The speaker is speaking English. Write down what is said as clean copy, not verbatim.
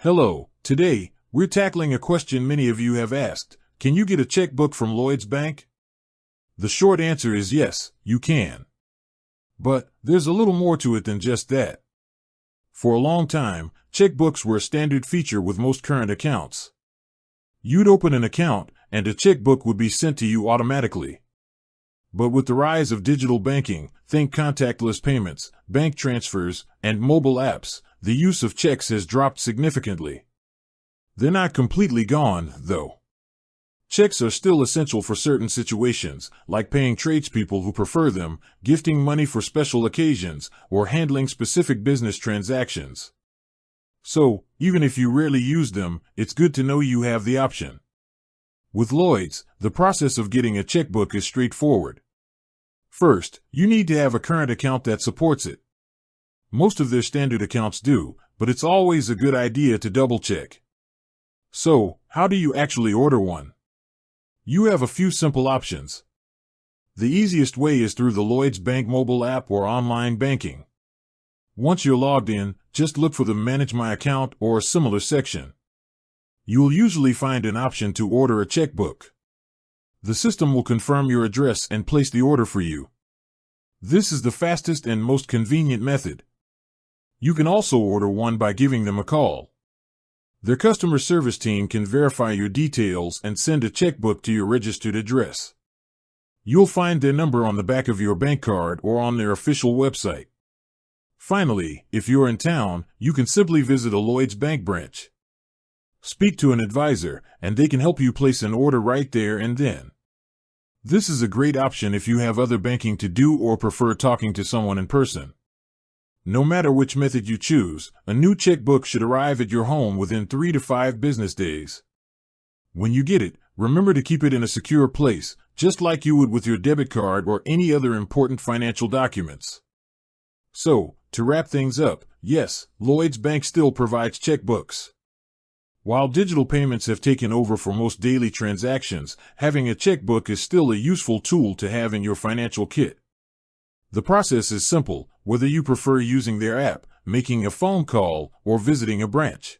Hello, today, we're tackling a question many of you have asked. Can you get a checkbook from Lloyds Bank? The short answer is yes, you can. But there's a little more to it than just that. For a long time, checkbooks were a standard feature with most current accounts. You'd open an account, and a checkbook would be sent to you automatically. But with the rise of digital banking, think contactless payments, bank transfers, and mobile apps, the use of checks has dropped significantly. They're not completely gone, though. Checks are still essential for certain situations, like paying tradespeople who prefer them, gifting money for special occasions, or handling specific business transactions. So, even if you rarely use them, it's good to know you have the option. With Lloyds, the process of getting a checkbook is straightforward. First, you need to have a current account that supports it. Most of their standard accounts do, but it's always a good idea to double-check. So, how do you actually order one? You have a few simple options. The easiest way is through the Lloyds Bank mobile app or online banking. Once you're logged in, just look for the Manage My Account or a similar section. You'll usually find an option to order a checkbook. The system will confirm your address and place the order for you. This is the fastest and most convenient method. You can also order one by giving them a call. Their customer service team can verify your details and send a checkbook to your registered address. You'll find their number on the back of your bank card or on their official website. Finally, if you're in town, you can simply visit a Lloyds Bank branch. Speak to an advisor, and they can help you place an order right there and then. This is a great option if you have other banking to do or prefer talking to someone in person. No matter which method you choose, a new checkbook should arrive at your home within 3 to 5 business days. When you get it, remember to keep it in a secure place, just like you would with your debit card or any other important financial documents. So, to wrap things up, yes, Lloyds Bank still provides checkbooks. While digital payments have taken over for most daily transactions, having a checkbook is still a useful tool to have in your financial kit. The process is simple, whether you prefer using their app, making a phone call, or visiting a branch.